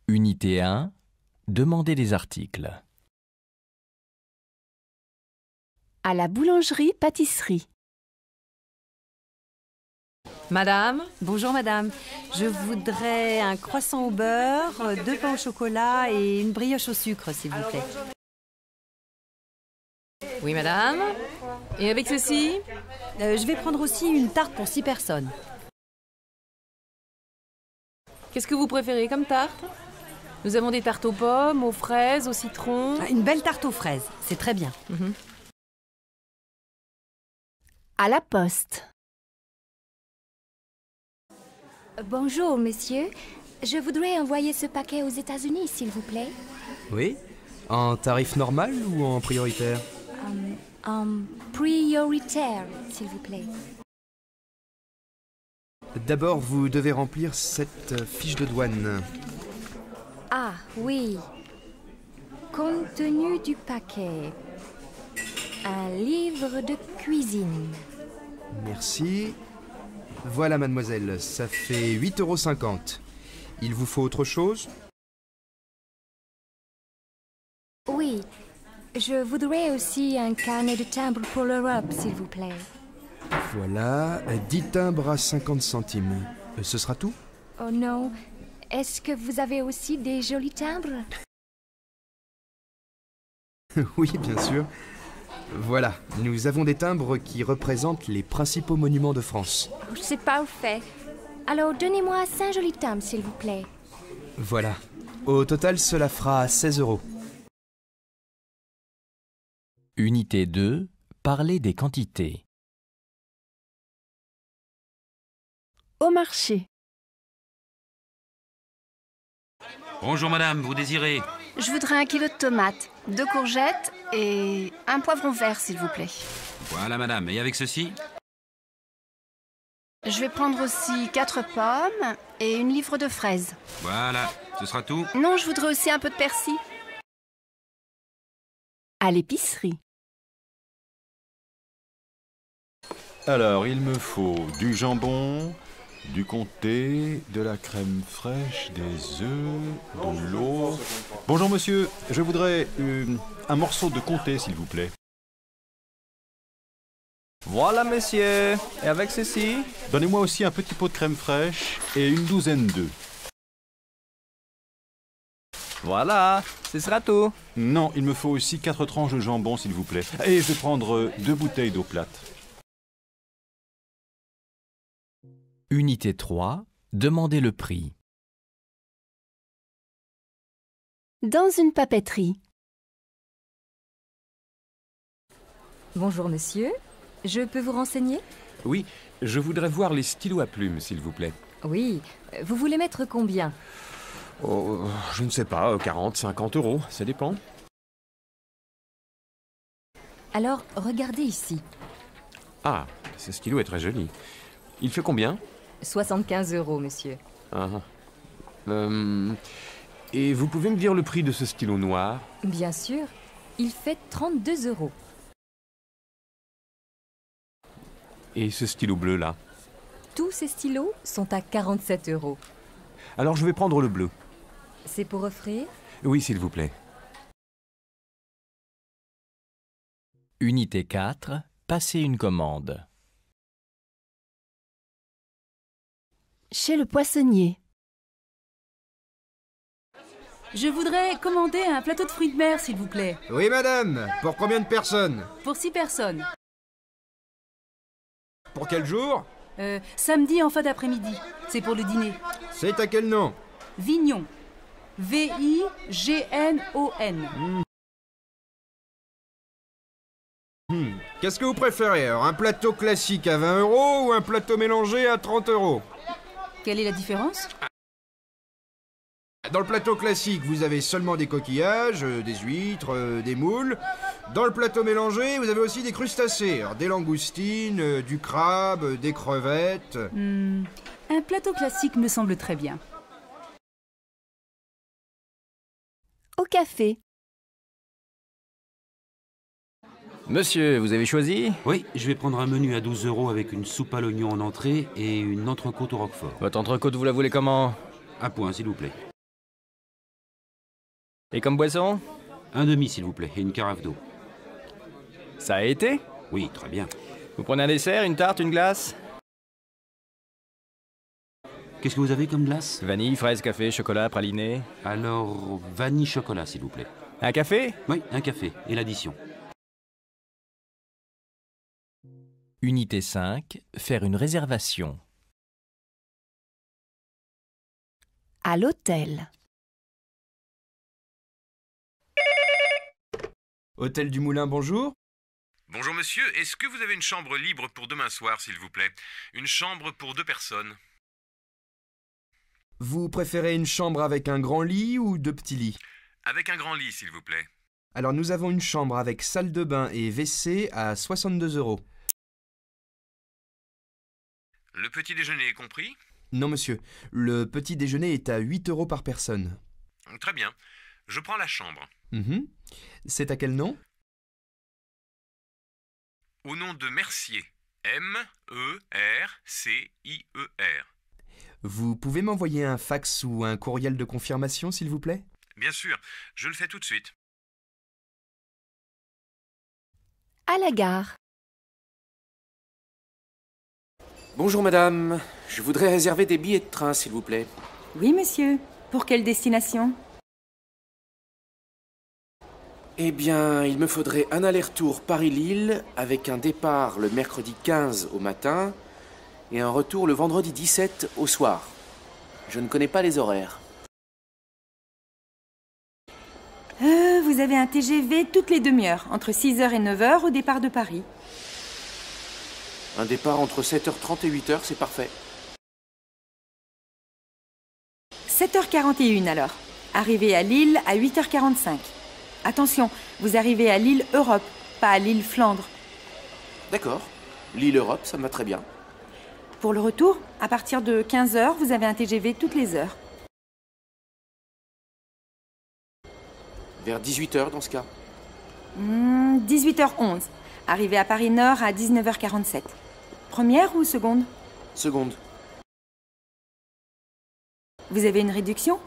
Unité 1. Demandez des articles. À la boulangerie-pâtisserie. Madame, bonjour madame. Je voudrais un croissant au beurre, 2 pains au chocolat et une brioche au sucre, s'il vous plaît. Oui madame. Et avec ceci je vais prendre aussi une tarte pour 6 personnes. Qu'est-ce que vous préférez comme tarte? Nous avons des tartes aux pommes, aux fraises, au citron. Une belle tarte aux fraises, c'est très bien. À la poste. Bonjour, monsieur. Je voudrais envoyer ce paquet aux États-Unis, s'il vous plaît. Oui? En tarif normal ou en prioritaire? En prioritaire, s'il vous plaît. D'abord, vous devez remplir cette fiche de douane. Ah, oui. Contenu du paquet. Un livre de cuisine. Merci. Voilà, mademoiselle, ça fait 8,50 €. Il vous faut autre chose? Oui. Je voudrais aussi un carnet de timbres pour l'Europe, s'il vous plaît. Voilà, 10 timbres à 50 centimes. Ce sera tout? Oh non. Est-ce que vous avez aussi des jolis timbres? Oui, bien sûr. Voilà, nous avons des timbres qui représentent les principaux monuments de France. Oh, c'est parfait. Alors, donnez-moi 5 jolis timbres, s'il vous plaît. Voilà. Au total, cela fera 16 €. Unité 2. Parlez des quantités. Au marché. Bonjour madame, vous désirez? Je voudrais 1 kilo de tomates, 2 courgettes et un poivron vert, s'il vous plaît. Voilà madame, et avec ceci? Je vais prendre aussi 4 pommes et une livre de fraises. Voilà, ce sera tout? Non, je voudrais aussi un peu de persil. À l'épicerie. Alors, il me faut du jambon, du comté, de la crème fraîche, des œufs, de l'eau. Bonjour monsieur, je voudrais un morceau de comté, s'il vous plaît. Voilà, monsieur. Et avec ceci? Donnez-moi aussi un petit pot de crème fraîche et une douzaine d'œufs. Voilà, ce sera tout. Non, il me faut aussi 4 tranches de jambon, s'il vous plaît. Et je vais prendre 2 bouteilles d'eau plate. Unité 3. Demandez le prix. Dans une papeterie. Bonjour monsieur. Je peux vous renseigner? Oui, je voudrais voir les stylos à plumes, s'il vous plaît. Oui. Vous voulez mettre combien? Oh, je ne sais pas, 40, 50 €, ça dépend. Alors, regardez ici. Ah, ce stylo est très joli. Il fait combien? 75 €, monsieur. Ah. Et vous pouvez me dire le prix de ce stylo noir? Bien sûr. Il fait 32 €. Et ce stylo bleu là? Tous ces stylos sont à 47 €. Alors je vais prendre le bleu. C'est pour offrir? Oui, s'il vous plaît. Unité 4. Passez une commande. Chez le poissonnier. Je voudrais commander un plateau de fruits de mer, s'il vous plaît. Oui, madame. Pour combien de personnes? Pour 6 personnes. Pour quel jour? Samedi en fin d'après-midi. C'est pour le dîner. C'est à quel nom? Vignon. V-I-G-N-O-N. Qu'est-ce que vous préférez? Un plateau classique à 20 € ou un plateau mélangé à 30 €? Quelle est la différence? Dans le plateau classique, vous avez seulement des coquillages, des huîtres, des moules. Dans le plateau mélangé, vous avez aussi des crustacés. Alors, des langoustines, du crabe, des crevettes. Un plateau classique me semble très bien. Au café. Monsieur, vous avez choisi? Oui, je vais prendre un menu à 12 € avec une soupe à l'oignon en entrée et une entrecôte au roquefort. Votre entrecôte, vous la voulez comment? À point, s'il vous plaît. Et comme boisson? Un demi, s'il vous plaît, et une carafe d'eau. Ça a été? Oui, très bien. Vous prenez un dessert, une tarte, une glace? Qu'est-ce que vous avez comme glace? Vanille, fraise, café, chocolat, praliné. Alors, vanille chocolat, s'il vous plaît. Un café? Oui, un café, et l'addition. Unité 5, faire une réservation. À l'hôtel. Hôtel du Moulin, bonjour. Bonjour monsieur, est-ce que vous avez une chambre libre pour demain soir, s'il vous plaît? Une chambre pour 2 personnes. Vous préférez une chambre avec un grand lit ou 2 petits lits? Avec un grand lit, s'il vous plaît. Alors nous avons une chambre avec salle de bain et WC à 62 €. Le petit déjeuner est compris? Non monsieur, le petit déjeuner est à 8 € par personne. Très bien. Je prends la chambre. C'est à quel nom? Au nom de Mercier. M-E-R-C-I-E-R. Vous pouvez m'envoyer un fax ou un courriel de confirmation, s'il vous plaît? Bien sûr, je le fais tout de suite. À la gare. Bonjour madame, je voudrais réserver des billets de train s'il vous plaît. Oui, monsieur. Pour quelle destination? Eh bien, il me faudrait un aller-retour Paris-Lille avec un départ le mercredi 15 au matin et un retour le vendredi 17 au soir. Je ne connais pas les horaires. Vous avez un TGV toutes les demi-heures, entre 6h et 9h au départ de Paris. Un départ entre 7h30 et 8h, c'est parfait. 7h41 alors. Arrivée à Lille à 8h45. Attention, vous arrivez à Lille Europe, pas à Lille Flandre. D'accord. Lille Europe, ça me va très bien. Pour le retour, à partir de 15h, vous avez un TGV toutes les heures. Vers 18h dans ce cas. 18h11. Arrivée à Paris Nord à 19h47. Première ou seconde? Seconde. Vous avez une réduction?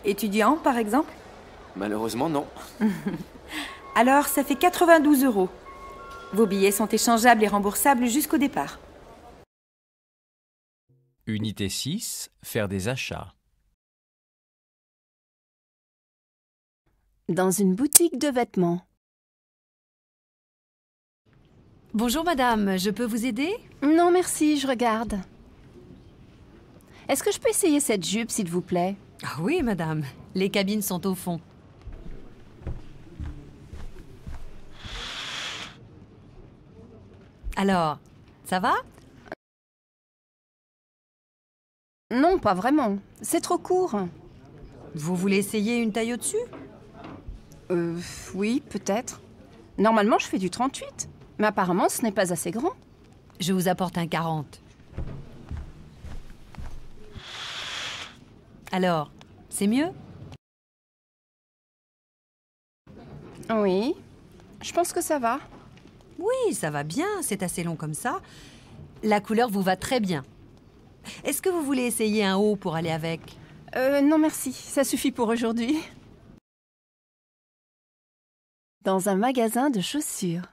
Étudiant, par exemple? Malheureusement, non. Alors, ça fait 92 €. Vos billets sont échangeables et remboursables jusqu'au départ. Unité 6, faire des achats. Dans une boutique de vêtements. Bonjour madame, je peux vous aider? Non, merci, je regarde. Est-ce que je peux essayer cette jupe, s'il vous plaît? Ah oui madame, les cabines sont au fond. Alors, ça va? Non, pas vraiment. C'est trop court. Vous voulez essayer une taille au-dessus? Oui, peut-être. Normalement, je fais du 38. Mais apparemment, ce n'est pas assez grand. Je vous apporte un 40. Alors, c'est mieux? Oui, je pense que ça va. Oui, ça va bien, c'est assez long comme ça. La couleur vous va très bien. Est-ce que vous voulez essayer un haut pour aller avec? Non merci, ça suffit pour aujourd'hui. Dans un magasin de chaussures.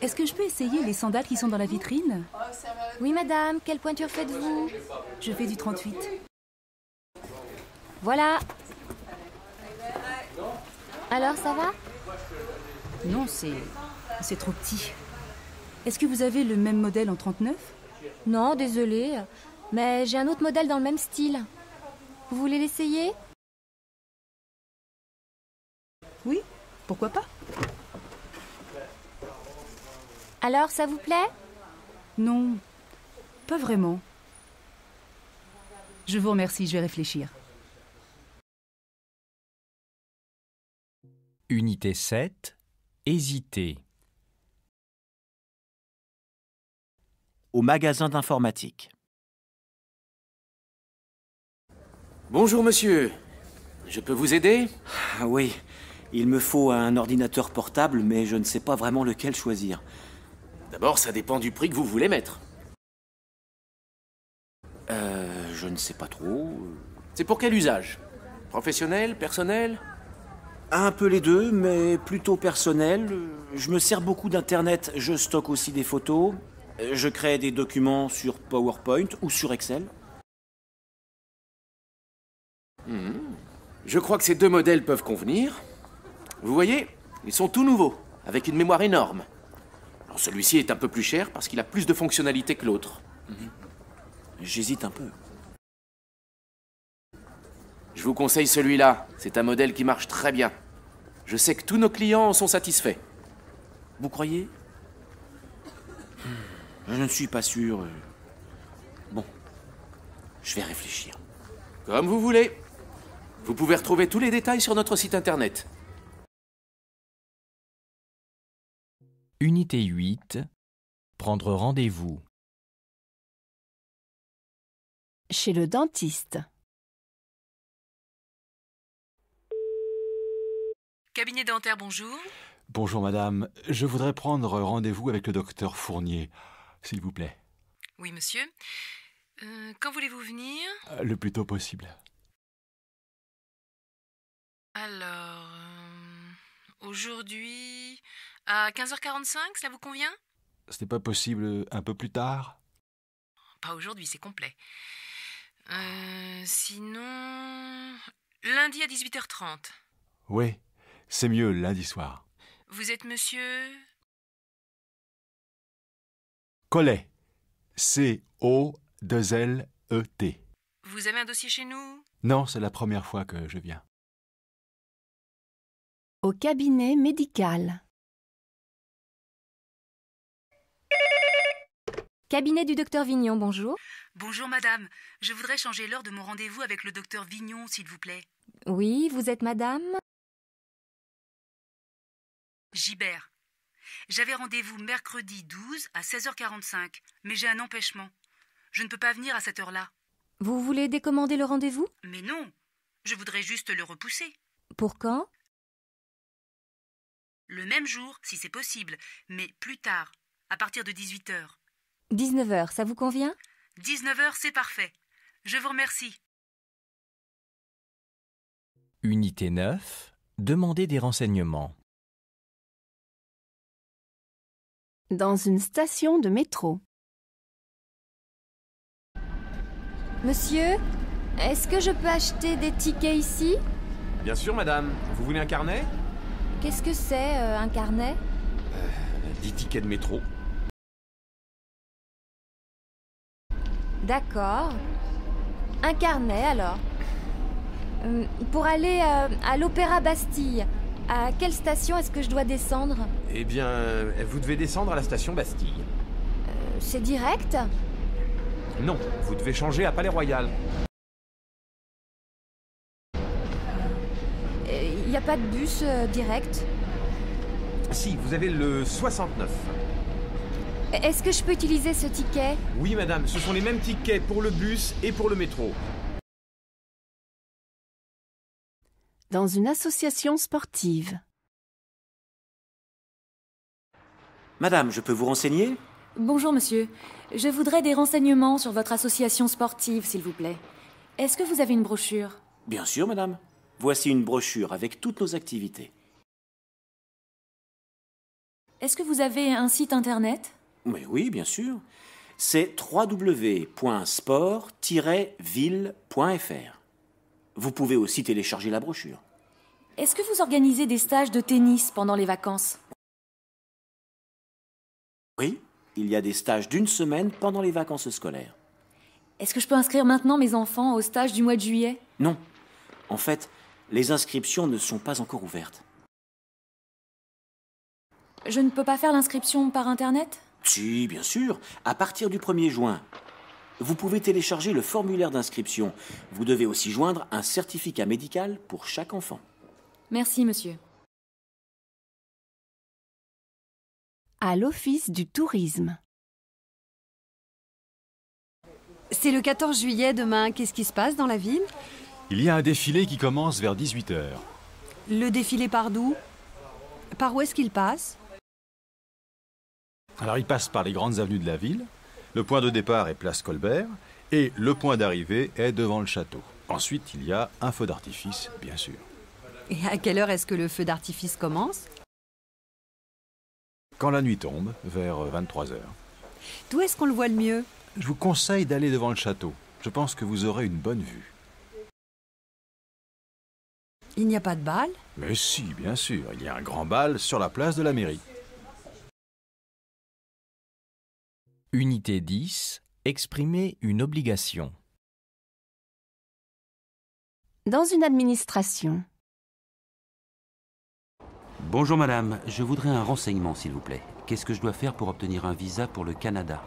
Est-ce que je peux essayer les sandales qui sont dans la vitrine? Oui, madame, quelle pointure faites-vous? Je fais du 38. Voilà. Alors, ça va? Non, c'est trop petit. Est-ce que vous avez le même modèle en 39? Non, désolée. Mais j'ai un autre modèle dans le même style. Vous voulez l'essayer? Oui, pourquoi pas? Alors, ça vous plaît? Non, pas vraiment. Je vous remercie, je vais réfléchir. Unité 7, hésiter. Au magasin d'informatique. Bonjour monsieur, je peux vous aider? Ah oui, il me faut un ordinateur portable, mais je ne sais pas vraiment lequel choisir. D'abord, ça dépend du prix que vous voulez mettre. Je ne sais pas trop. C'est pour quel usage? Professionnel? Personnel? Un peu les deux, mais plutôt personnel. Je me sers beaucoup d'Internet, je stocke aussi des photos. Je crée des documents sur PowerPoint ou sur Excel. Je crois que ces deux modèles peuvent convenir. Vous voyez, ils sont tout nouveaux, avec une mémoire énorme. Alors celui-ci est un peu plus cher parce qu'il a plus de fonctionnalités que l'autre. J'hésite un peu. Je vous conseille celui-là. C'est un modèle qui marche très bien. Je sais que tous nos clients en sont satisfaits. Vous croyez? Je ne suis pas sûr. Bon, je vais réfléchir. Comme vous voulez. Vous pouvez retrouver tous les détails sur notre site internet. Unité 8. Prendre rendez-vous. Chez le dentiste. Cabinet dentaire, bonjour. Bonjour madame, je voudrais prendre rendez-vous avec le docteur Fournier, s'il vous plaît. Oui, monsieur. Quand voulez-vous venir? Le plus tôt possible. Alors, aujourd'hui, à 15h45, cela vous convient? Ce n'est pas possible un peu plus tard? Pas aujourd'hui, c'est complet. Sinon, lundi à 18h30. Oui, c'est mieux lundi soir. Vous êtes monsieur? Collet. C-O-2-L-E-T. Vous avez un dossier chez nous? Non, c'est la première fois que je viens. Au cabinet médical. Cabinet du docteur Vignon, bonjour. Bonjour madame, je voudrais changer l'heure de mon rendez-vous avec le docteur Vignon, s'il vous plaît. Oui, vous êtes madame? Gibert. J'avais rendez-vous mercredi 12 à 16h45, mais j'ai un empêchement. Je ne peux pas venir à cette heure-là. Vous voulez décommander le rendez-vous? Mais non, je voudrais juste le repousser. Pour quand? Le même jour, si c'est possible, mais plus tard, à partir de 18h. 19h, ça vous convient? 19h, c'est parfait. Je vous remercie. Unité 9. Demandez des renseignements. Dans une station de métro. Monsieur, est-ce que je peux acheter des tickets ici? Bien sûr, madame. Vous voulez un carnet? Qu'est-ce que c'est, un carnet? 10 tickets de métro. D'accord. Un carnet, alors. Pour aller à l'Opéra Bastille, à quelle station est-ce que je dois descendre? Eh bien, vous devez descendre à la station Bastille. C'est direct? Non, vous devez changer à Palais Royal. Il n'y a pas de bus direct? Si, vous avez le 69. Est-ce que je peux utiliser ce ticket? Oui, madame, ce sont les mêmes tickets pour le bus et pour le métro. Dans une association sportive. Madame, je peux vous renseigner? Bonjour monsieur, je voudrais des renseignements sur votre association sportive, s'il vous plaît. Est-ce que vous avez une brochure? Bien sûr, madame. Voici une brochure avec toutes nos activités. Est-ce que vous avez un site internet? Mais oui, bien sûr. C'est www.sport-ville.fr. Vous pouvez aussi télécharger la brochure. Est-ce que vous organisez des stages de tennis pendant les vacances? Oui, il y a des stages d'1 semaine pendant les vacances scolaires. Est-ce que je peux inscrire maintenant mes enfants au stage du mois de juillet? Non. En fait, les inscriptions ne sont pas encore ouvertes. Je ne peux pas faire l'inscription par Internet? Si, bien sûr. À partir du 1er juin. Vous pouvez télécharger le formulaire d'inscription. Vous devez aussi joindre un certificat médical pour chaque enfant. Merci, monsieur. À l'office du tourisme. C'est le 14 juillet demain. Qu'est-ce qui se passe dans la ville? Il y a un défilé qui commence vers 18h. Le défilé part d'où? Par où est-ce qu'il passe? Alors il passe par les grandes avenues de la ville. Le point de départ est place Colbert et le point d'arrivée est devant le château. Ensuite, il y a un feu d'artifice, bien sûr. Et à quelle heure est-ce que le feu d'artifice commence? Quand la nuit tombe, vers 23h. D'où est-ce qu'on le voit le mieux? Je vous conseille d'aller devant le château. Je pense que vous aurez une bonne vue. Il n'y a pas de bal? Mais si, bien sûr, il y a un grand bal sur la place de la mairie. Unité 10. Exprimer une obligation. Dans une administration. Bonjour madame, je voudrais un renseignement s'il vous plaît. Qu'est-ce que je dois faire pour obtenir un visa pour le Canada?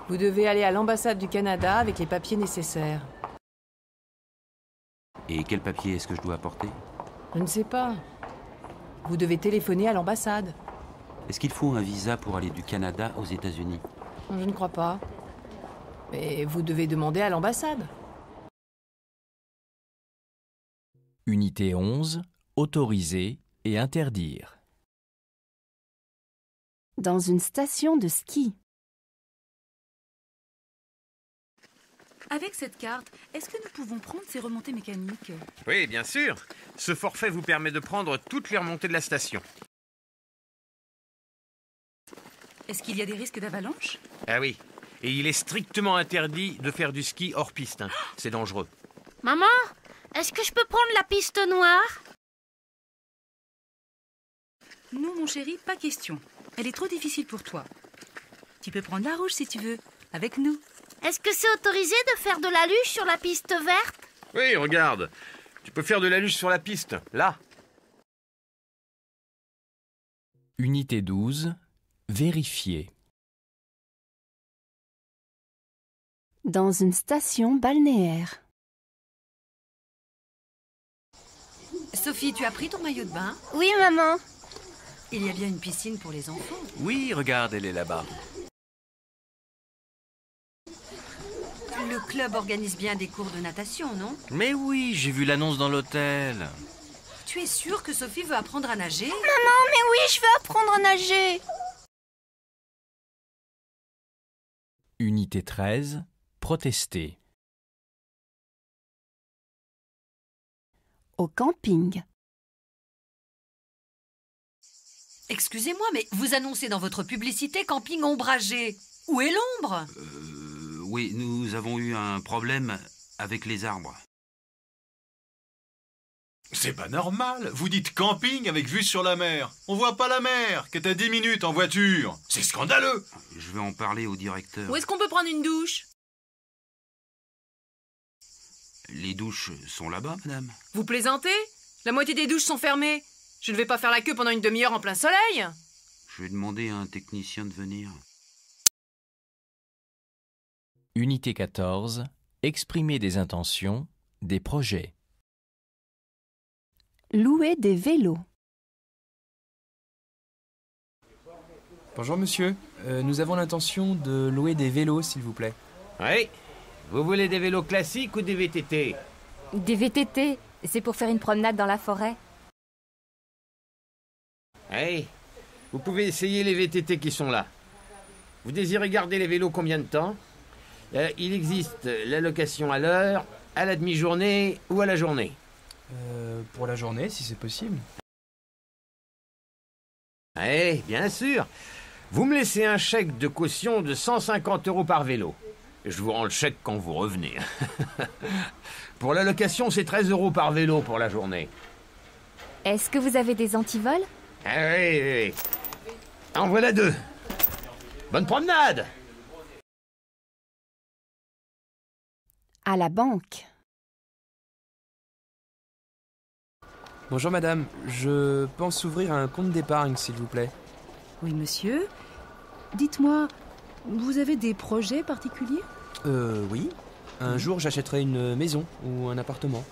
Vous devez aller à l'ambassade du Canada avec les papiers nécessaires. Et quel papier est-ce que je dois apporter? Je ne sais pas. Vous devez téléphoner à l'ambassade. Est-ce qu'il faut un visa pour aller du Canada aux États-Unis? Je ne crois pas. Mais vous devez demander à l'ambassade. Unité 11. Autoriser et interdire. Dans une station de ski. Avec cette carte, est-ce que nous pouvons prendre ces remontées mécaniques? Oui, bien sûr. Ce forfait vous permet de prendre toutes les remontées de la station. Est-ce qu'il y a des risques d'avalanche? Ah oui. Et il est strictement interdit de faire du ski hors piste. C'est dangereux. Maman, est-ce que je peux prendre la piste noire? Non, mon chéri, pas question. Elle est trop difficile pour toi. Tu peux prendre la rouge si tu veux, avec nous. Est-ce que c'est autorisé de faire de la luge sur la piste verte? Oui, regarde. Tu peux faire de la luge sur la piste, là. Unité 12. Vérifier. Dans une station balnéaire. Sophie, tu as pris ton maillot de bain? Oui, maman. Il y a bien une piscine pour les enfants. Oui, regarde, elle est là-bas. Le club organise bien des cours de natation, non? Mais oui, j'ai vu l'annonce dans l'hôtel. Tu es sûre que Sophie veut apprendre à nager? Maman, mais oui, je veux apprendre à nager. Unité 13. Protester. Au camping. Excusez-moi, mais vous annoncez dans votre publicité camping ombragé. Où est l'ombre? Oui, nous avons eu un problème avec les arbres. C'est pas normal. Vous dites camping avec vue sur la mer. On voit pas la mer, qui est à 10 minutes en voiture. C'est scandaleux. Je vais en parler au directeur. Où est-ce qu'on peut prendre une douche? Les douches sont là-bas, madame. Vous plaisantez? La moitié des douches sont fermées. Je ne vais pas faire la queue pendant une demi-heure en plein soleil. Je vais demander à un technicien de venir. Unité 14. Exprimer des intentions, des projets. Louer des vélos. Bonjour monsieur, nous avons l'intention de louer des vélos s'il vous plaît. Oui. Vous voulez des vélos classiques ou des VTT? Des VTT, c'est pour faire une promenade dans la forêt. Oui. Vous pouvez essayer les VTT qui sont là. Vous désirez garder les vélos combien de temps? Il existe la location à l'heure, à la demi-journée ou à la journée. Pour la journée, si c'est possible. Oui, bien sûr. Vous me laissez un chèque de caution de 150 € par vélo. Je vous rends le chèque quand vous revenez. Pour la location, c'est 13 € par vélo pour la journée. Est-ce que vous avez des antivols? Ah oui. En voilà 2. Bonne promenade! À la banque. Bonjour madame, je pense ouvrir un compte d'épargne s'il vous plaît. Oui, monsieur. Dites-moi, vous avez des projets particuliers? Oui. Un jour j'achèterai une maison ou un appartement.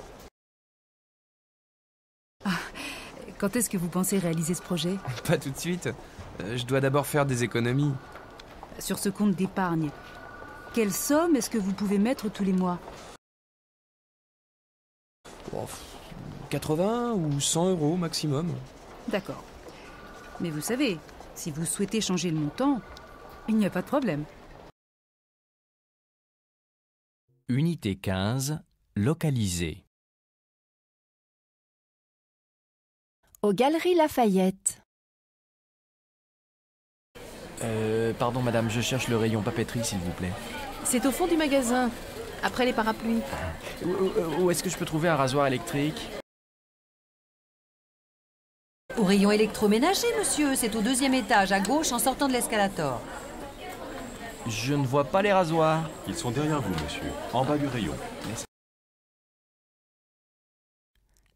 Quand est-ce que vous pensez réaliser ce projet? Pas tout de suite. Je dois d'abord faire des économies. Sur ce compte d'épargne, quelle somme est-ce que vous pouvez mettre tous les mois? 80 ou 100 € maximum. D'accord. Mais vous savez, si vous souhaitez changer le montant, il n'y a pas de problème. Unité 15. localiser. Aux Galeries Lafayette. Pardon madame, je cherche le rayon papeterie s'il vous plaît. C'est au fond du magasin, après les parapluies. Où est-ce que je peux trouver un rasoir électrique? Au rayon électroménager, monsieur. C'est au 2e étage, à gauche, en sortant de l'escalator. Je ne vois pas les rasoirs. Ils sont derrière vous, monsieur, en bas du rayon. Merci.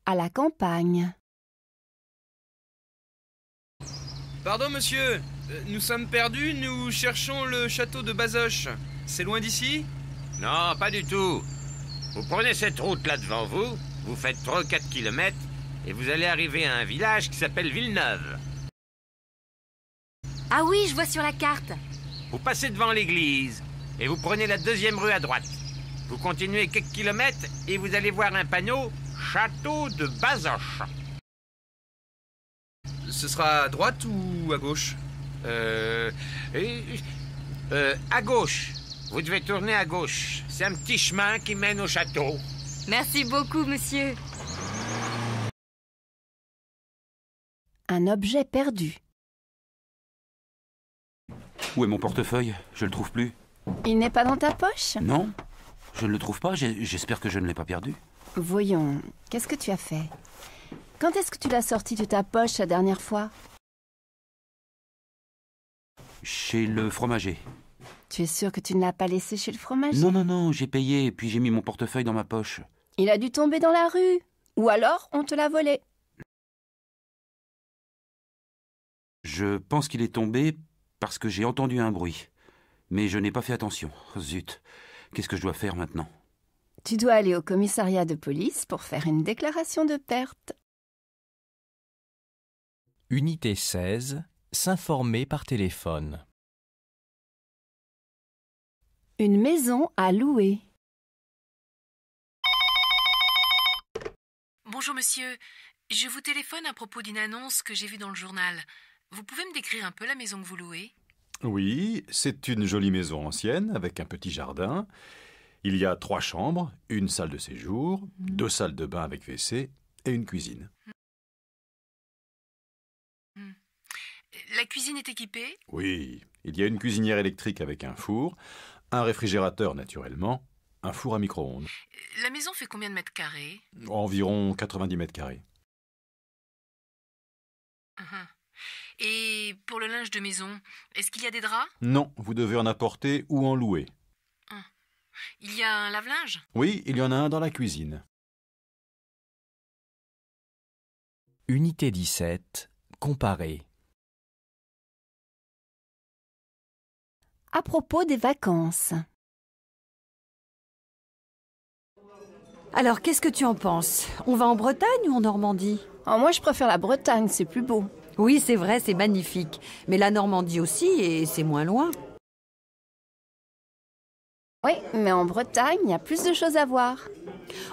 À la campagne. Pardon, monsieur. Nous sommes perdus, nous cherchons le château de Bazoches. C'est loin d'ici? Non, pas du tout. Vous prenez cette route-là devant vous, vous faites 3-4 kilomètres, et vous allez arriver à un village qui s'appelle Villeneuve. Ah oui, je vois sur la carte. Vous passez devant l'église, et vous prenez la 2e rue à droite. Vous continuez quelques kilomètres, et vous allez voir un panneau « Château de Bazoches ». Ce sera à droite ou à gauche? À gauche. Vous devez tourner à gauche. C'est un petit chemin qui mène au château. Merci beaucoup, monsieur. Un objet perdu. Où est mon portefeuille? Je le trouve plus. Il n'est pas dans ta poche? Non, je ne le trouve pas. J'espère que je ne l'ai pas perdu. Voyons, qu'est-ce que tu as fait? Quand est-ce que tu l'as sorti de ta poche la dernière fois? Chez le fromager. Tu es sûr que tu ne l'as pas laissé chez le fromager? Non, j'ai payé, puis j'ai mis mon portefeuille dans ma poche. Il a dû tomber dans la rue. Ou alors, on te l'a volé. Je pense qu'il est tombé parce que j'ai entendu un bruit. Mais je n'ai pas fait attention. Zut, qu'est-ce que je dois faire maintenant? Tu dois aller au commissariat de police pour faire une déclaration de perte. Unité 16. S'informer par téléphone. Une maison à louer. Bonjour monsieur, je vous téléphone à propos d'une annonce que j'ai vue dans le journal. Vous pouvez me décrire un peu la maison que vous louez? Oui, c'est une jolie maison ancienne avec un petit jardin. Il y a 3 chambres, une salle de séjour, 2 salles de bain avec WC et une cuisine. La cuisine est équipée? Oui, il y a une cuisinière électrique avec un four, un réfrigérateur naturellement, un four à micro-ondes. La maison fait combien de mètres carrés? Environ 90 mètres carrés. Et pour le linge de maison, est-ce qu'il y a des draps? Non, vous devez en apporter ou en louer. Il y a un lave-linge? Oui, il y en a un dans la cuisine. Unité 17. Comparer. À propos des vacances. Alors, qu'est-ce que tu en penses? On va en Bretagne ou en Normandie? Oh, moi, je préfère la Bretagne, c'est plus beau. Oui, c'est vrai, c'est magnifique. Mais la Normandie aussi, et c'est moins loin. Oui, mais en Bretagne, il y a plus de choses à voir.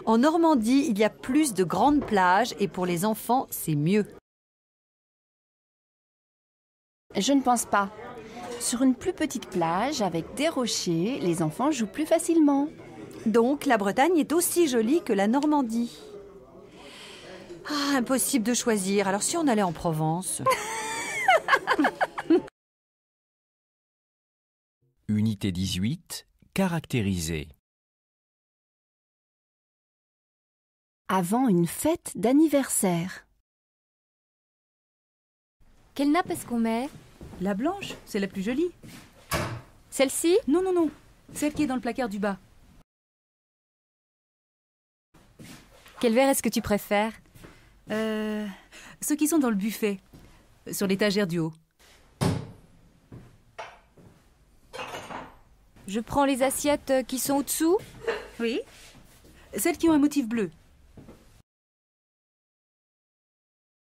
En Normandie, il y a plus de grandes plages, et pour les enfants, c'est mieux. Je ne pense pas. Sur une plus petite plage, avec des rochers, les enfants jouent plus facilement. Donc, la Bretagne est aussi jolie que la Normandie. Ah, impossible de choisir. Alors, si on allait en Provence? Unité 18. Caractériser. Avant une fête d'anniversaire. Quelle nappe est-ce qu'on met? La blanche, c'est la plus jolie. Celle-ci? Non. Celle qui est dans le placard du bas. Quel verre est-ce que tu préfères? Ceux qui sont dans le buffet, sur l'étagère du haut. Je prends les assiettes qui sont au-dessous? Oui. Celles qui ont un motif bleu.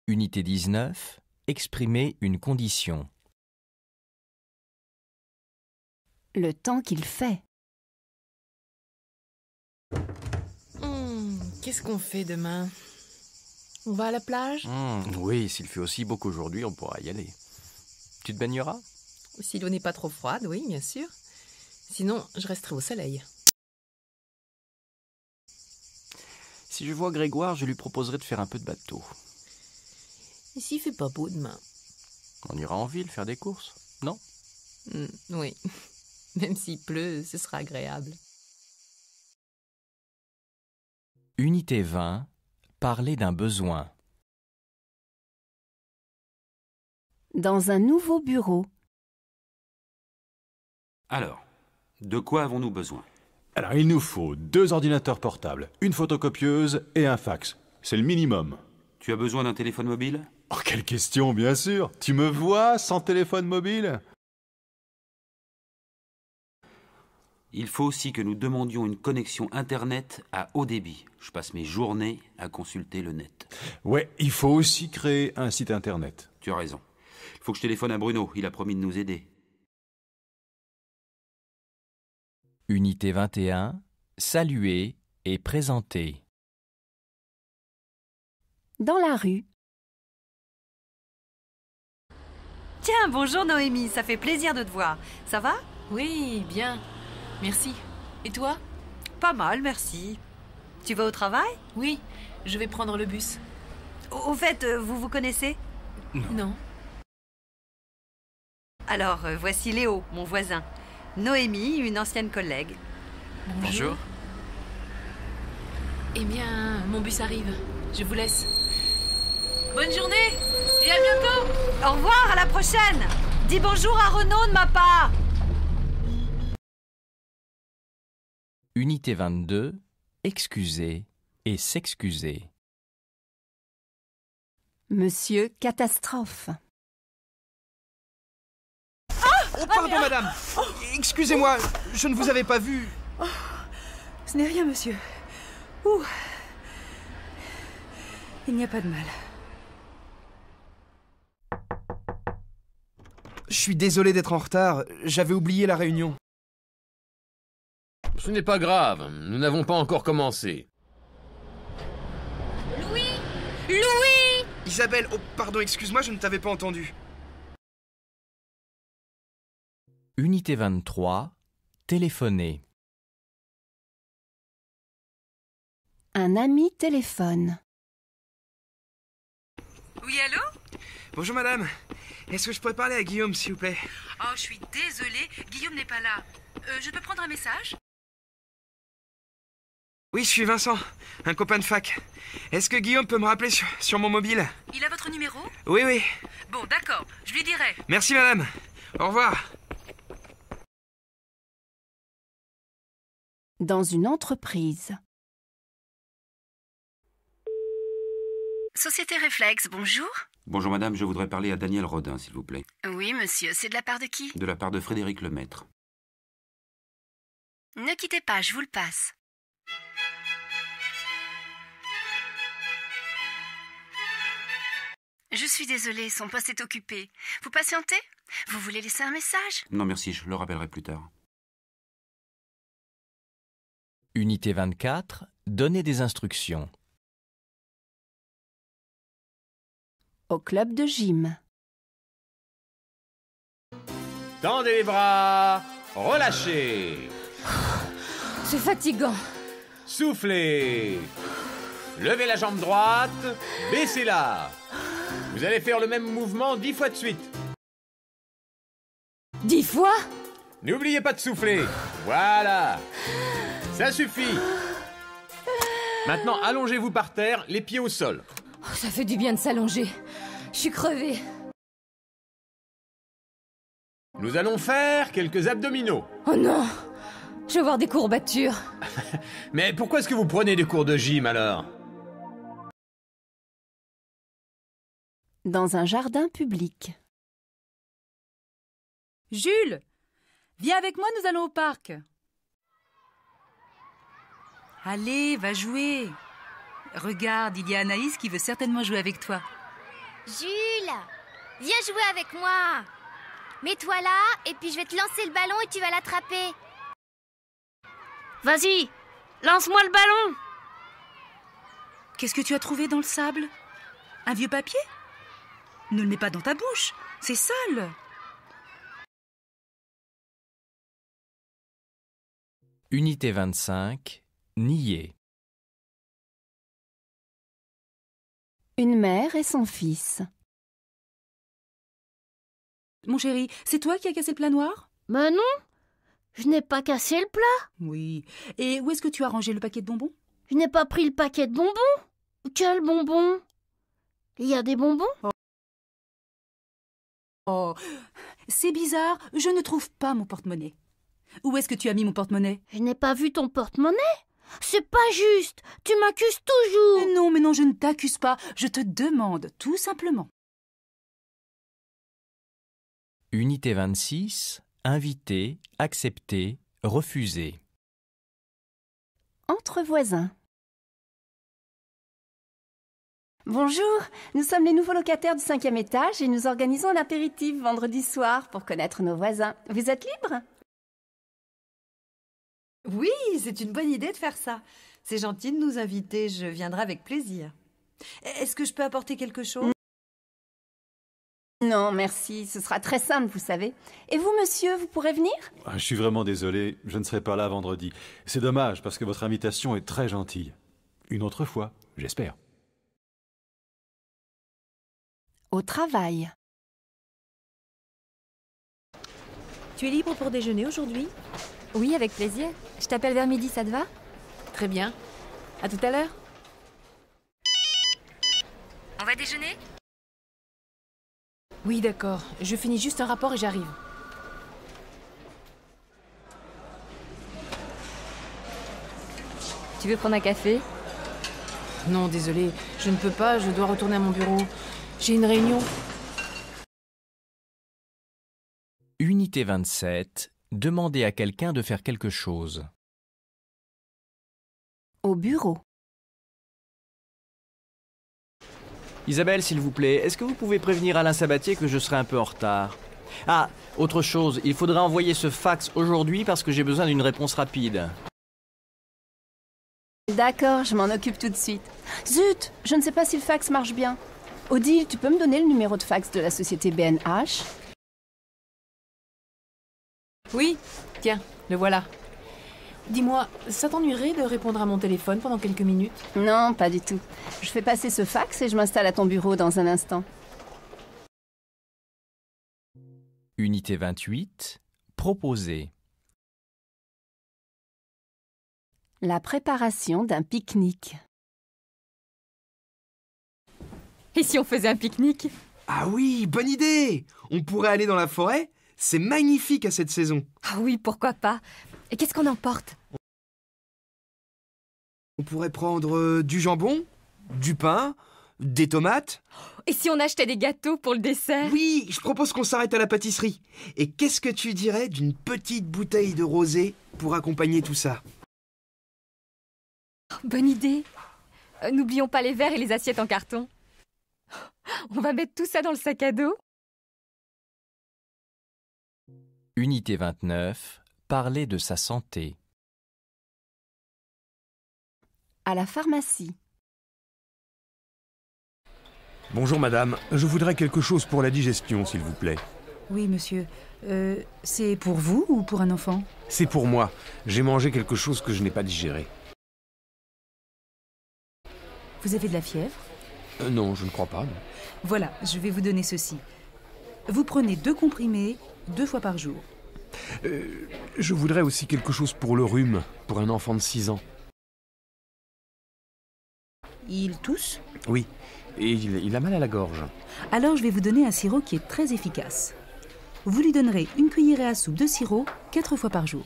Unité 19. Exprimer une condition. Le temps qu'il fait. Qu'est-ce qu'on fait demain? On va à la plage? Oui, s'il fait aussi beau qu'aujourd'hui, on pourra y aller. Tu te baigneras? Si l'eau n'est pas trop froide, oui, bien sûr. Sinon, je resterai au soleil. Si je vois Grégoire, je lui proposerai de faire un peu de bateau. Et s'il fait pas beau demain? On ira en ville faire des courses, non? Oui. Même s'il pleut, ce sera agréable. Unité 20. Parler d'un besoin. Dans un nouveau bureau. Alors, de quoi avons-nous besoin? Alors, il nous faut 2 ordinateurs portables, une photocopieuse et un fax. C'est le minimum. Tu as besoin d'un téléphone mobile? Oh, quelle question, bien sûr. Tu me vois sans téléphone mobile? Il faut aussi que nous demandions une connexion Internet à haut débit. Je passe mes journées à consulter le net. Ouais, il faut aussi créer un site Internet. Tu as raison. Il faut que je téléphone à Bruno. Il a promis de nous aider. Unité 21. Saluer et présenter. Dans la rue. Tiens, bonjour Noémie, ça fait plaisir de te voir. Ça va? Oui, bien. Merci. Et toi? Pas mal, merci. Tu vas au travail? Oui, je vais prendre le bus. Au fait, vous vous connaissez? Non. Alors, voici Léo, mon voisin. Noémie, une ancienne collègue. Bonjour. Eh bien, mon bus arrive. Je vous laisse. Bonne journée et à bientôt. Au revoir, à la prochaine. Dis bonjour à Renaud de ma part. Unité 22. Excuser et s'excuser. Monsieur Catastrophe. Oh, pardon, madame. Excusez-moi, je ne vous avais pas vu. Ce n'est rien, monsieur. Ouh. Il n'y a pas de mal. Je suis désolé d'être en retard. J'avais oublié la réunion. Ce n'est pas grave, nous n'avons pas encore commencé. Louis! Louis! Isabelle, oh pardon, excuse-moi, je ne t'avais pas entendu. Unité 23. Téléphoner. Un ami téléphone. Oui, allô? Bonjour madame. Est-ce que je pourrais parler à Guillaume, s'il vous plaît? Oh, je suis désolée, Guillaume n'est pas là. Je peux prendre un message? Oui, je suis Vincent, un copain de fac. Est-ce que Guillaume peut me rappeler sur mon mobile? Il a votre numéro? Oui, oui. Bon, d'accord, je lui dirai. Merci madame. Au revoir. Dans une entreprise. Société Réflexe, bonjour. Bonjour madame, je voudrais parler à Daniel Rodin, s'il vous plaît. Oui, monsieur, c'est de la part de qui? De la part de Frédéric Lemaître. Ne quittez pas, je vous le passe. Je suis désolée, son poste est occupé. Vous patientez? Vous voulez laisser un message? Non merci, je le rappellerai plus tard. Unité 24. Donner des instructions. Au club de gym. Tendez les bras, relâchez. C'est fatigant. Soufflez. Levez la jambe droite, baissez-la. Vous allez faire le même mouvement 10 fois de suite. 10 fois? N'oubliez pas de souffler. Voilà. Ça suffit. Maintenant, allongez-vous par terre, les pieds au sol. Oh, ça fait du bien de s'allonger. Je suis crevée. Nous allons faire quelques abdominaux. Oh non! Je vais avoir des courbatures. Mais pourquoi est-ce que vous prenez des cours de gym alors? Dans un jardin public. Jules, viens avec moi, nous allons au parc. Allez, va jouer. Regarde, il y a Anaïs qui veut certainement jouer avec toi. Jules, viens jouer avec moi. Mets-toi là, et puis je vais te lancer le ballon et tu vas l'attraper. Vas-y, lance-moi le ballon. Qu'est-ce que tu as trouvé dans le sable? Un vieux papier? Ne le mets pas dans ta bouche, c'est sale. Unité 25. Nier. Une mère et son fils. Mon chéri, c'est toi qui as cassé le plat noir? Ben non, je n'ai pas cassé le plat. Oui. Et où est-ce que tu as rangé le paquet de bonbons? Je n'ai pas pris le paquet de bonbons. Quel bonbon? Il y a des bonbons? Oh, c'est bizarre, je ne trouve pas mon porte-monnaie. Où est-ce que tu as mis mon porte-monnaie? Je n'ai pas vu ton porte-monnaie. C'est pas juste, tu m'accuses toujours. Mais non, je ne t'accuse pas, je te demande, tout simplement. Unité 26, inviter, accepter, refuser. Entre voisins. Bonjour, nous sommes les nouveaux locataires du 5e étage et nous organisons un apéritif vendredi soir pour connaître nos voisins. Vous êtes libres? Oui, c'est une bonne idée de faire ça. C'est gentil de nous inviter, je viendrai avec plaisir. Est-ce que je peux apporter quelque chose? Non, merci, ce sera très simple, vous savez. Et vous, monsieur, vous pourrez venir? Je suis vraiment désolé, je ne serai pas là vendredi. C'est dommage parce que votre invitation est très gentille. Une autre fois, j'espère. Au travail. Tu es libre pour déjeuner aujourd'hui? Oui, avec plaisir. Je t'appelle vers midi, ça te va? Très bien. À tout à l'heure. On va déjeuner? Oui, d'accord. Je finis juste un rapport et j'arrive. Tu veux prendre un café? Non, désolé, je ne peux pas, je dois retourner à mon bureau. J'ai une réunion. Unité 27, demander à quelqu'un de faire quelque chose. Au bureau. Isabelle, s'il vous plaît, est-ce que vous pouvez prévenir Alain Sabatier que je serai un peu en retard? Ah, autre chose, il faudra envoyer ce fax aujourd'hui parce que j'ai besoin d'une réponse rapide. D'accord, je m'en occupe tout de suite. Zut, je ne sais pas si le fax marche bien. Odile, tu peux me donner le numéro de fax de la société BNH? Oui, tiens, le voilà. Dis-moi, ça t'ennuierait de répondre à mon téléphone pendant quelques minutes? Non, pas du tout. Je fais passer ce fax et je m'installe à ton bureau dans un instant. Unité 28, proposer. La préparation d'un pique-nique. Et si on faisait un pique-nique? Ah oui, bonne idée! On pourrait aller dans la forêt? C'est magnifique à cette saison. Ah oui, pourquoi pas? Et qu'est-ce qu'on emporte? On pourrait prendre du jambon, du pain, des tomates. Et si on achetait des gâteaux pour le dessert? Oui, je propose qu'on s'arrête à la pâtisserie. Et qu'est-ce que tu dirais d'une petite bouteille de rosé pour accompagner tout ça? Bonne idée. N'oublions pas les verres et les assiettes en carton. On va mettre tout ça dans le sac à dos. Unité 29, parler de sa santé. À la pharmacie. Bonjour madame, je voudrais quelque chose pour la digestion, s'il vous plaît. Oui, monsieur. C'est pour vous ou pour un enfant? C'est pour moi. J'ai mangé quelque chose que je n'ai pas digéré. Vous avez de la fièvre? Non, je ne crois pas. Non. Voilà, je vais vous donner ceci. Vous prenez 2 comprimés 2 fois par jour. Je voudrais aussi quelque chose pour le rhume, pour un enfant de 6 ans. Il tousse? Oui, et il a mal à la gorge. Alors je vais vous donner un sirop qui est très efficace. Vous lui donnerez une cuillerée à soupe de sirop 4 fois par jour.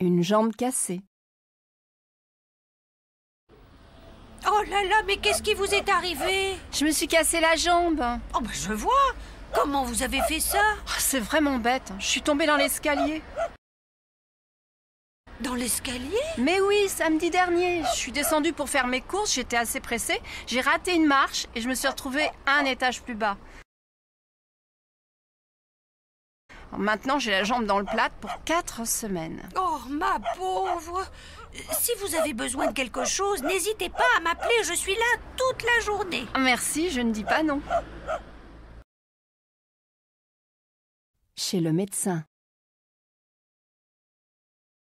Une jambe cassée. Oh là là, mais qu'est-ce qui vous est arrivé? Je me suis cassé la jambe. Oh bah je vois. Comment vous avez fait ça? Oh, c'est vraiment bête. Je suis tombée dans l'escalier. Dans l'escalier? Mais oui, samedi dernier. Je suis descendue pour faire mes courses, j'étais assez pressée. J'ai raté une marche et je me suis retrouvée un étage plus bas. Maintenant, j'ai la jambe dans le plâtre pour 4 semaines. Oh, ma pauvre! Si vous avez besoin de quelque chose, n'hésitez pas à m'appeler, je suis là toute la journée. Merci, je ne dis pas non. Chez le médecin.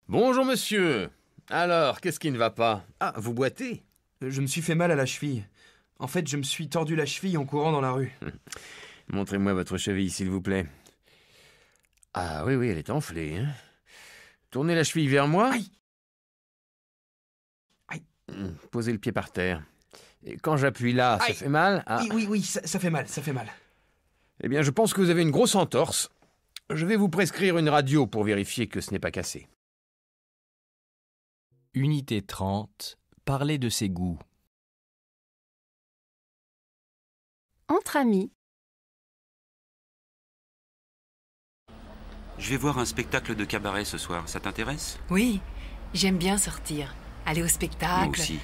Bonjour monsieur. Alors, qu'est-ce qui ne va pas? Ah, vous boitez? Je me suis fait mal à la cheville. En fait, je me suis tordu la cheville en courant dans la rue. Montrez-moi votre cheville, s'il vous plaît. Ah oui, elle est enflée. Hein. Tournez la cheville vers moi. Aïe. Aïe. Posez le pied par terre. Et quand j'appuie là, ça fait mal? Ah. Oui, ça fait mal, ça fait mal. Eh bien, je pense que vous avez une grosse entorse. Je vais vous prescrire une radio pour vérifier que ce n'est pas cassé. Unité 30. Parler de ses goûts. Entre amis. Je vais voir un spectacle de cabaret ce soir. Ça t'intéresse? Oui, j'aime bien sortir. Aller au spectacle. Moi aussi.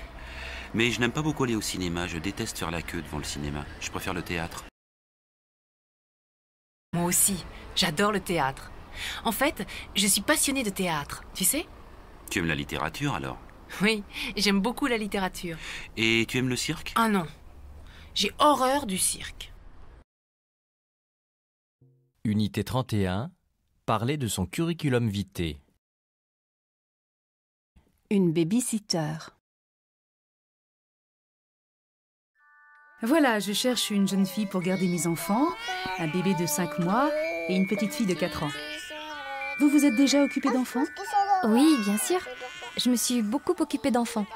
Mais je n'aime pas beaucoup aller au cinéma. Je déteste faire la queue devant le cinéma. Je préfère le théâtre. Moi aussi, j'adore le théâtre. En fait, je suis passionnée de théâtre, tu sais? Tu aimes la littérature alors? Oui, j'aime beaucoup la littérature. Et tu aimes le cirque? Ah non, j'ai horreur du cirque. Unité 31. Parler de son curriculum vitae. Une baby-sitter. Voilà, je cherche une jeune fille pour garder mes enfants, un bébé de 5 mois et une petite fille de 4 ans. Vous vous êtes déjà occupé d'enfants? Oui, bien sûr. Je me suis beaucoup occupée d'enfants.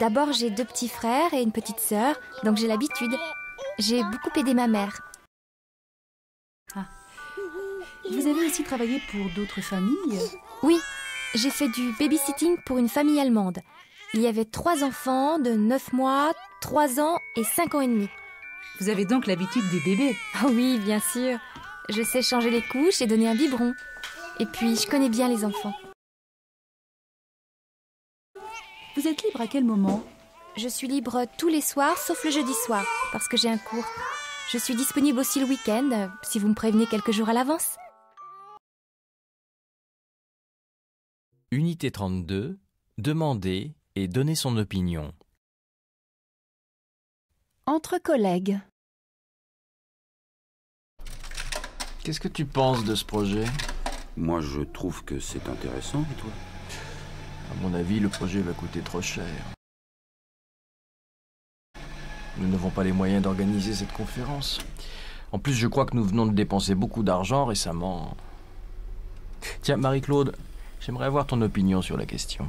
D'abord, j'ai 2 petits frères et une petite sœur, donc j'ai l'habitude. J'ai beaucoup aidé ma mère. Ah. Vous avez aussi travaillé pour d'autres familles? Oui, j'ai fait du babysitting pour une famille allemande. Il y avait 3 enfants de 9 mois, 3 ans et 5 ans et demi. Vous avez donc l'habitude des bébés? Ah oui, bien sûr. Je sais changer les couches et donner un biberon. Et puis, je connais bien les enfants. Vous êtes libre à quel moment? Je suis libre tous les soirs, sauf le jeudi soir, parce que j'ai un cours. Je suis disponible aussi le week-end, si vous me prévenez quelques jours à l'avance. Unité 32. Demander et donner son opinion. Entre collègues. Qu'est-ce que tu penses de ce projet? Moi, je trouve que c'est intéressant, et toi? À mon avis, le projet va coûter trop cher. Nous n'avons pas les moyens d'organiser cette conférence. En plus, je crois que nous venons de dépenser beaucoup d'argent récemment. Tiens, Marie-Claude, j'aimerais avoir ton opinion sur la question.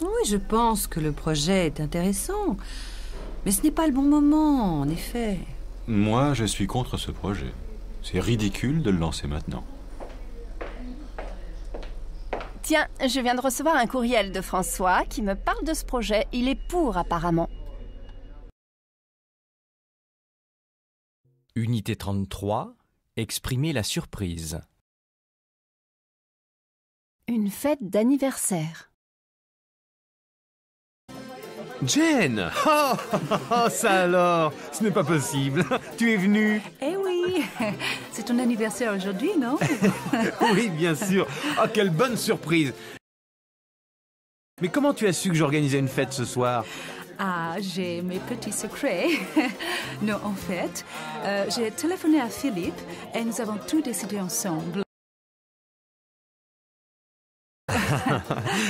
Oui, je pense que le projet est intéressant. Mais ce n'est pas le bon moment, en effet. Moi, je suis contre ce projet. C'est ridicule de le lancer maintenant. Tiens, je viens de recevoir un courriel de François qui me parle de ce projet. Il est pour, apparemment. Unité 33. Exprimer la surprise. Une fête d'anniversaire. Jane! Oh, ça alors! Ce n'est pas possible. Tu es venue? Eh oui, c'est ton anniversaire aujourd'hui, non? Oui, bien sûr. Oh, quelle bonne surprise! Mais comment tu as su que j'organisais une fête ce soir? Ah, j'ai mes petits secrets. Non, en fait, j'ai téléphoné à Philippe et nous avons tout décidé ensemble.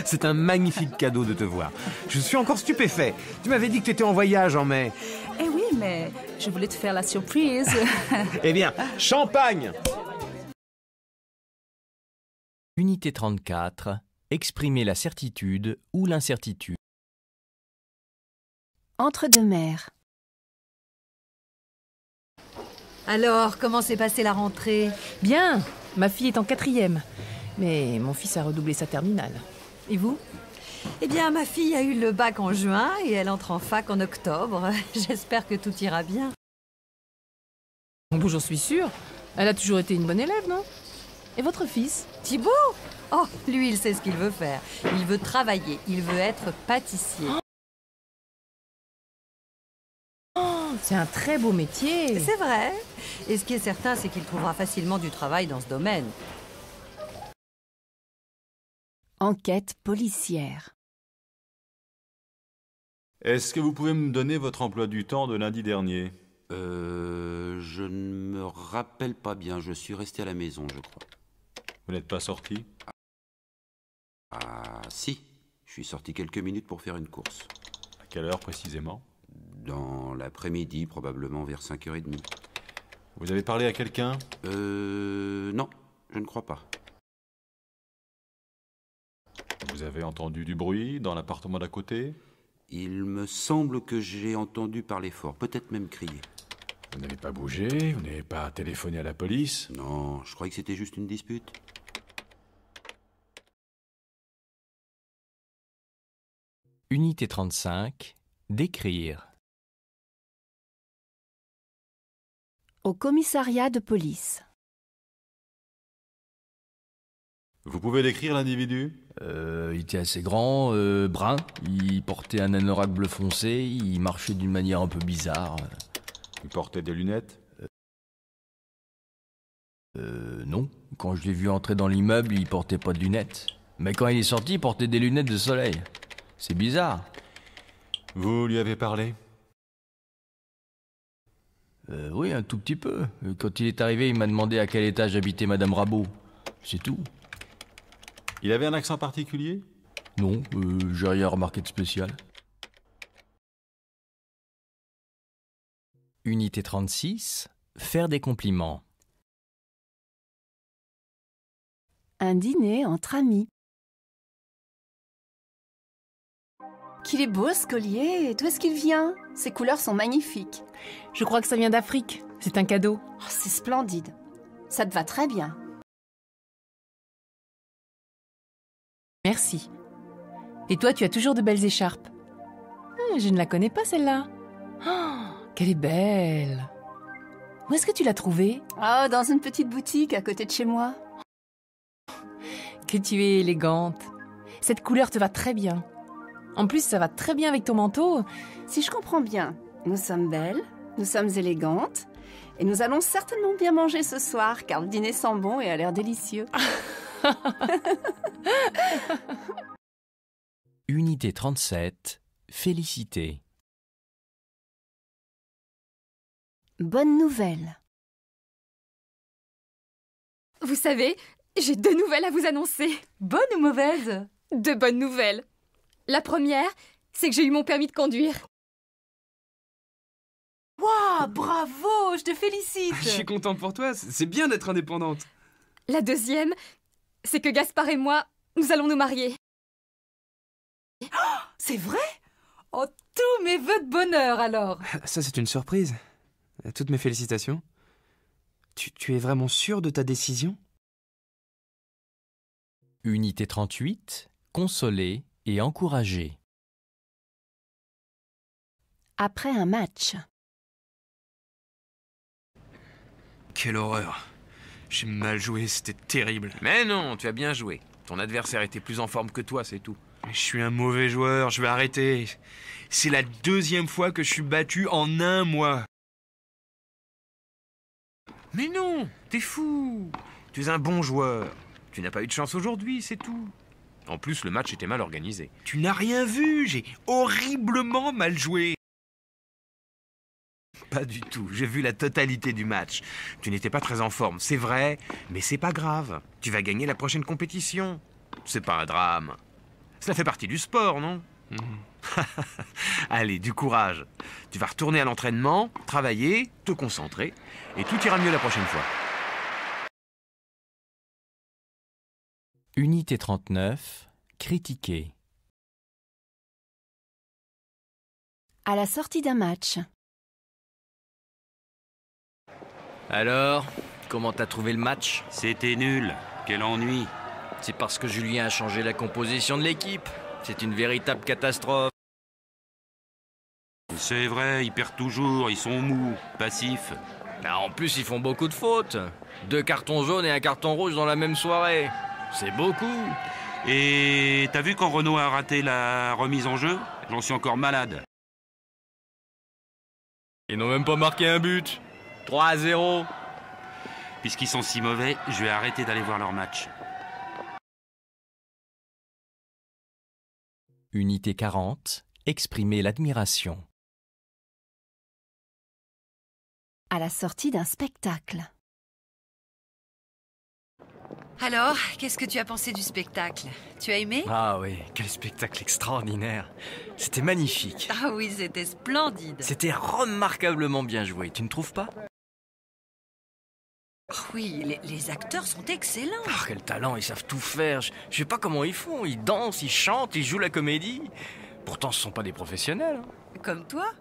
C'est un magnifique cadeau de te voir. Je suis encore stupéfait. Tu m'avais dit que tu étais en voyage en mai. Eh oui, mais je voulais te faire la surprise. Eh bien, champagne! Unité 34. Exprimer la certitude ou l'incertitude. Entre deux mers. Alors, comment s'est passée la rentrée? Bien, ma fille est en 4e. Mais mon fils a redoublé sa terminale. Et vous? Eh bien, ma fille a eu le bac en juin et elle entre en fac en octobre. J'espère que tout ira bien. Bon, j'en suis sûre. Elle a toujours été une bonne élève, non? Et votre fils? Thibaut? Oh, lui, il sait ce qu'il veut faire. Il veut travailler, il veut être pâtissier. Oh, c'est un très beau métier. C'est vrai. Et ce qui est certain, c'est qu'il trouvera facilement du travail dans ce domaine. Enquête policière. Est-ce que vous pouvez me donner votre emploi du temps de lundi dernier? Je ne me rappelle pas bien. Je suis resté à la maison, je crois. Vous n'êtes pas sorti? Ah, si. Je suis sorti quelques minutes pour faire une course. À quelle heure précisément? Dans l'après-midi, probablement vers 5h30. Vous avez parlé à quelqu'un? Non, je ne crois pas. Vous avez entendu du bruit dans l'appartement d'à côté? Il me semble que j'ai entendu parler fort, peut-être même crier. Vous n'avez pas bougé? Vous n'avez pas téléphoné à la police? Non, je croyais que c'était juste une dispute. Unité 35. Décrire. Au commissariat de police. Vous pouvez décrire l'individu? Il était assez grand, brun, il portait un anorak bleu foncé, il marchait d'une manière un peu bizarre. Il portait des lunettes? Non. Quand je l'ai vu entrer dans l'immeuble, il portait pas de lunettes. Mais quand il est sorti, il portait des lunettes de soleil. C'est bizarre. Vous lui avez parlé? Oui, un tout petit peu. Quand il est arrivé, il m'a demandé à quel étage habitait Madame Rabot. C'est tout. Il avait un accent particulier? Non, j'ai rien remarqué de spécial. Unité 36. Faire des compliments. Un dîner entre amis. Qu'il est beau ce collier, d'où est-ce qu'il vient? Ses couleurs sont magnifiques. Je crois que ça vient d'Afrique. C'est un cadeau. Oh, c'est splendide. Ça te va très bien. Merci. Et toi, tu as toujours de belles écharpes. Je ne la connais pas, celle-là. Oh, qu'elle est belle. Où est-ce que tu l'as trouvée? Oh, dans une petite boutique à côté de chez moi. Que tu es élégante. Cette couleur te va très bien. En plus, ça va très bien avec ton manteau. Si je comprends bien, nous sommes belles, nous sommes élégantes, et nous allons certainement bien manger ce soir, car le dîner sent bon et a l'air délicieux. Unité 37. Féliciter. Bonne nouvelle. Vous savez, j'ai 2 nouvelles à vous annoncer. Bonnes ou mauvaises? 2 bonnes nouvelles. La première, c'est que j'ai eu mon permis de conduire. Waouh, bravo, je te félicite. Je suis content pour toi, c'est bien d'être indépendante. La deuxième, c'est que Gaspard et moi, nous allons nous marier. Oh, c'est vrai? Oh, tous mes vœux de bonheur alors. Ça, c'est une surprise. Toutes mes félicitations. Tu es vraiment sûr de ta décision? Unité 38. Consoler et encourager. Après un match. Quelle horreur. J'ai mal joué, c'était terrible. Mais non, tu as bien joué. Ton adversaire était plus en forme que toi, c'est tout. Je suis un mauvais joueur, je vais arrêter. C'est la 2e fois que je suis battu en 1 mois. Mais non, t'es fou. Tu es un bon joueur. Tu n'as pas eu de chance aujourd'hui, c'est tout. En plus, le match était mal organisé. Tu n'as rien vu, j'ai horriblement mal joué. Pas du tout, j'ai vu la totalité du match. Tu n'étais pas très en forme, c'est vrai, mais c'est pas grave. Tu vas gagner la prochaine compétition. C'est pas un drame. Cela fait partie du sport, non? Allez, du courage. Tu vas retourner à l'entraînement, travailler, te concentrer, et tout ira mieux la prochaine fois. Unité 39. Critiquer. À la sortie d'un match. Alors, comment t'as trouvé le match? C'était nul. Quel ennui. C'est parce que Julien a changé la composition de l'équipe. C'est une véritable catastrophe. C'est vrai, ils perdent toujours, ils sont mous, passifs. En plus, ils font beaucoup de fautes. 2 cartons jaunes et un carton rouge dans la même soirée. C'est beaucoup. Et t'as vu quand Renaud a raté la remise en jeu? J'en suis encore malade. Ils n'ont même pas marqué un but. 3-0. Puisqu'ils sont si mauvais, je vais arrêter d'aller voir leur match. Unité 40. Exprimer l'admiration. À la sortie d'un spectacle. Alors, qu'est-ce que tu as pensé du spectacle? Tu as aimé? Ah oui, quel spectacle extraordinaire. C'était magnifique. Ah oui, c'était splendide. C'était remarquablement bien joué, tu ne trouves pas? Oui, les acteurs sont excellents. Ah, quel talent, ils savent tout faire. Je sais pas comment ils font. Ils dansent, ils chantent, ils jouent la comédie. Pourtant, ce sont pas des professionnels. Comme toi?